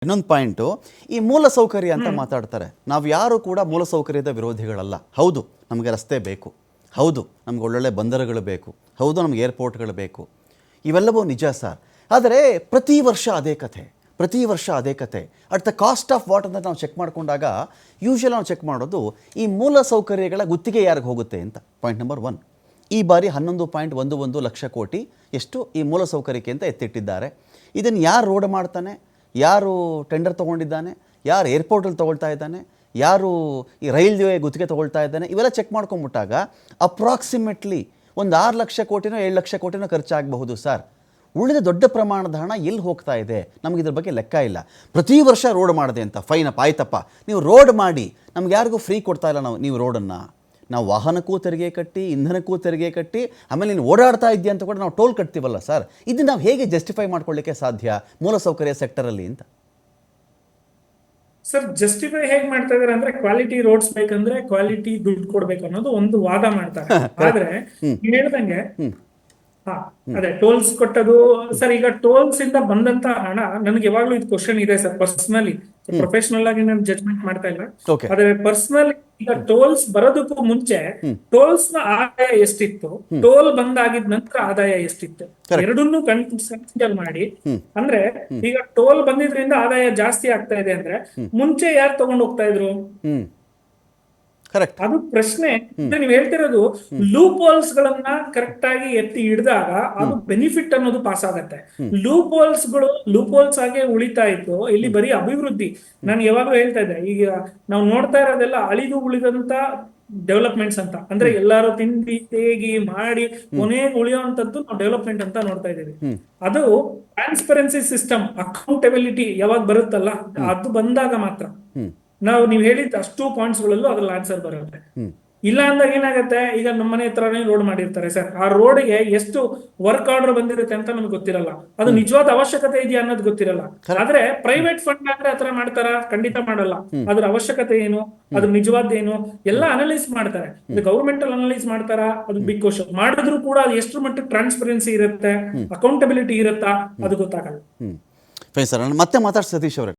ಇನ್ನೊಂದು ಪಾಯಿಂಟು ಈ ಮೂಲಸೌಕರ್ಯ ಅಂತ ಮಾತಾಡ್ತಾರೆ. ನಾವು ಯಾರು ಕೂಡ ಮೂಲಸೌಕರ್ಯದ ವಿರೋಧಿಗಳಲ್ಲ. ಹೌದು, ನಮಗೆ ರಸ್ತೆ ಬೇಕು, ಹೌದು ನಮ್ಗೆ ಒಳ್ಳೊಳ್ಳೆ ಬಂದರುಗಳು ಬೇಕು, ಹೌದು ನಮ್ಗೆ ಏರ್ಪೋರ್ಟ್ಗಳು ಬೇಕು, ಇವೆಲ್ಲವೂ ನಿಜ ಸರ್. ಆದರೆ ಪ್ರತಿ ವರ್ಷ ಅದೇ ಕತೆ at the cost of what ಅಂತ ನಾವು ಚೆಕ್ ಮಾಡಿಕೊಂಡಾಗ ಯೂಶುವಲ್ ನಾವು ಚೆಕ್ ಮಾಡೋದು ಈ ಮೂಲಸೌಕರ್ಯಗಳ ಗುತ್ತಿಗೆ ಯಾರಿಗೆ ಹೋಗುತ್ತೆ ಅಂತ. ಪಾಯಿಂಟ್ ನಂಬರ್ 1, ಈ ಬಾರಿ 11.11 ಲಕ್ಷ ಕೋಟಿ ಎಷ್ಟು ಈ ಮೂಲಸೌಕರ್ಯಕ್ಕೆ ಅಂತ ಎತ್ತಿಟ್ಟಿದ್ದಾರೆ. ಇದನ್ನು ಯಾರು ರೋಡ್ ಮಾಡ್ತಾನೆ, ಯಾರು ಟೆಂಡರ್ ತೊಗೊಂಡಿದ್ದಾನೆ, ಯಾರು ಏರ್ಪೋರ್ಟಲ್ಲಿ ತೊಗೊಳ್ತಾ ಇದ್ದಾನೆ, ಯಾರು ಈ ರೈಲ್ವೆ ಗುತ್ತಿಗೆ ತೊಗೊಳ್ತಾ ಇದ್ದಾನೆ, ಇವೆಲ್ಲ ಚೆಕ್ ಮಾಡ್ಕೊಂಬಿಟ್ಟಾಗ ಅಪ್ರಾಕ್ಸಿಮೇಟ್ಲಿ ಒಂದು 6 ಲಕ್ಷ ಕೋಟಿನೋ 7 ಲಕ್ಷ ಕೋಟಿನೋ ಖರ್ಚಾಗಬಹುದು ಸರ್. ಉಳಿದ ದೊಡ್ಡ ಪ್ರಮಾಣದ ಹಣ ಎಲ್ಲಿ ಹೋಗ್ತಾ ಇದೆ ನಮಗೆ ಇದ್ರ ಬಗ್ಗೆ ಲೆಕ್ಕ ಇಲ್ಲ. ಪ್ರತಿ ವರ್ಷ ರೋಡ್ ಮಾಡಿದೆ ಅಂತ ಫೈನಪ್ಪ, ಆಯ್ತಪ್ಪ ನೀವು ರೋಡ್ ಮಾಡಿ, ನಮ್ಗೆ ಯಾರಿಗೂ ಫ್ರೀ ಕೊಡ್ತಾ ಇಲ್ಲ. ನೀವು ರೋಡನ್ನು ನಾವು ವಾಹನಕ್ಕೂ ತೆರಿಗೆ ಕಟ್ಟಿ, ಇಂಧನಕ್ಕೂ ತೆರಿಗೆ ಕಟ್ಟಿ, ಆಮೇಲೆ ನೀನು ಓಡಾಡ್ತಾ ಇದೆಯಾ ಅಂತ ಕೂಡ ನಾವು ಟೋಲ್ ಕಟ್ತೀವಲ್ಲ ಸರ್. ಇದನ್ನು ನಾವು ಹೇಗೆ ಜಸ್ಟಿಫೈ ಮಾಡ್ಕೊಳ್ಳಿಕ್ಕೆ ಸಾಧ್ಯ ಮೂಲಸೌಕರ್ಯ ಸೆಕ್ಟರಲ್ಲಿ ಅಂತ? ಸರ್, ಜಸ್ಟಿಫೈ ಹೇಗ್ ಮಾಡ್ತಾ ಇದಾರೆ ಅಂದ್ರೆ, ಕ್ವಾಲಿಟಿ ರೋಡ್ಸ್ ಬೇಕಂದ್ರೆ ಕ್ವಾಲಿಟಿ ದುಡ್ಡು ಕೊಡ್ಬೇಕು ಅನ್ನೋದು ಒಂದು ವಾದ ಮಾಡ್ತಾರೆ. ಆದ್ರೆ ನೀವ್ ಹೇಳ್ದಂಗೆ ಅದೇ ಟೋಲ್ಸ್ ಕೊಟ್ಟದು ಸರ್. ಈಗ ಟೋಲ್ಸ್ ಇಂದ ಬಂದಂತ ಹಣ, ನನಗೆ ಯಾವಾಗ್ಲೂ ಇದು ಕ್ವಶನ್ ಇದೆ ಸರ್. ಪರ್ಸನಲಿ, ಪ್ರೊಫೆಷನಲ್ ಆಗಿ ನಾನು ಜಡ್ಜ್ಮೆಂಟ್ ಮಾಡ್ತಾ ಇಲ್ಲ, ಆದ್ರೆ ಪರ್ಸನಲಿ ಈಗ ಟೋಲ್ಸ್ ಬರೋದಕ್ಕೂ ಮುಂಚೆ ಟೋಲ್ಸ್ ನ ಆದಾಯ ಎಷ್ಟಿತ್ತು, ಟೋಲ್ ಬಂದಾಗಿದ ನಂತರ ಆದಾಯ ಎಷ್ಟಿತ್ತು, ಎರಡನ್ನೂ ಕನ್ಸಿಡರ್ ಮಾಡಿ. ಅಂದ್ರೆ ಈಗ ಟೋಲ್ ಬಂದಿದ್ರಿಂದ ಆದಾಯ ಜಾಸ್ತಿ ಆಗ್ತಾ ಇದೆ ಅಂದ್ರೆ ಮುಂಚೆ ಯಾರು ತಗೊಂಡು ಹೋಗ್ತಾ ಇದ್ರು? ಅದು ಪ್ರಶ್ನೆ. ನೀವ್ ಹೇಳ್ತಿರೋದು ಲೂಪ್ ಹೋಲ್ಸ್ ಗಳನ್ನ ಕರೆಕ್ಟ್ ಆಗಿ ಎತ್ತಿ ಹಿಡಿದಾಗ ಅದು ಬೆನಿಫಿಟ್ ಅನ್ನೋದು ಪಾಸ್ ಆಗತ್ತೆ. ಲೂಪ್ ಹೋಲ್ಸ್ ಆಗಿ ಉಳಿತಾ ಇತ್ತು, ಇಲ್ಲಿ ಬರೀ ಅಭಿವೃದ್ಧಿ. ನಾನು ಯಾವಾಗ್ಲೂ ಹೇಳ್ತಾ ಇದ್ದೆ, ಈಗ ನಾವು ನೋಡ್ತಾ ಇರೋದೆಲ್ಲ ಅಳಿದು ಉಳಿದಂತ ಡೆವಲಪ್ಮೆಂಟ್ಸ್ ಅಂತ. ಅಂದ್ರೆ ಎಲ್ಲಾರು ತಿಂಡಿ ತೇಗಿ ಮಾಡಿ ಕೊನೆಗೆ ಉಳಿಯುವಂತದ್ದು ನಾವು ಡೆವಲಪ್ಮೆಂಟ್ ಅಂತ ನೋಡ್ತಾ ಇದೀವಿ. ಅದು ಟ್ರಾನ್ಸ್ಪರೆನ್ಸಿ ಸಿಸ್ಟಮ್, ಅಕೌಂಟಬಿಲಿಟಿ ಯಾವಾಗ ಬರುತ್ತಲ್ಲ, ಅದು ಬಂದಾಗ ಮಾತ್ರ ನೀವ್ ಹೇಳಿದ ಅಷ್ಟು ಪಾಯಿಂಟ್ಸ್ ಗಳಲ್ಲೂ ಅದ್ರಲ್ಲಿ ಆನ್ಸರ್ ಬರುತ್ತೆ. ಇಲ್ಲ ಅಂದಾಗ ಏನಾಗುತ್ತೆ, ಈಗ ನಮ್ಮನೆ ಹತ್ರನೇ ರೋಡ್ ಮಾಡಿರ್ತಾರೆ ಸರ್, ಆ ರೋಡ್ಗೆ ಎಷ್ಟು ವರ್ಕ್ ಆರ್ಡರ್ ಬಂದಿರುತ್ತೆ ಅಂತ ನಮ್ಗೆ ಗೊತ್ತಿರಲ್ಲ, ಅದು ನಿಜವಾದ ಅವಶ್ಯಕತೆ ಇದೆಯಾ ಅನ್ನೋದು ಗೊತ್ತಿರಲ್ಲ. ಆದ್ರೆ ಪ್ರೈವೇಟ್ ಫಂಡ್ ಆದ್ರೆ ಆತರ ಮಾಡ್ತಾರ? ಖಂಡಿತ ಮಾಡಲ್ಲ. ಅದ್ರ ಅವಶ್ಯಕತೆ ಏನು, ಅದ್ರ ನಿಜವಾದ್ದೇನು ಎಲ್ಲ ಅನಲೈಸ್ ಮಾಡ್ತಾರೆ. ಗವರ್ಮೆಂಟ್ ಅಲ್ಲಿ ಅನಲೈಸ್ ಮಾಡ್ತಾರ, ಅದು ಬಿಗ್ ಕ್ವಶನ್. ಮಾಡಿದ್ರು ಕೂಡ ಅದು ಎಷ್ಟು ಮಟ್ಟಿಗೆ ಟ್ರಾನ್ಸ್ಪರೆನ್ಸಿ ಇರುತ್ತೆ, ಅಕೌಂಟಬಿಲಿಟಿ ಇರುತ್ತಾ, ಅದು ಗೊತ್ತಾಗಲ್ಲ. ಫೈನ್ ಸರ್, ನಾನು ಮತ್ತೆ ಮಾತಾಡ್ಸಿ ಸತೀಶ್ ಅವರೇ.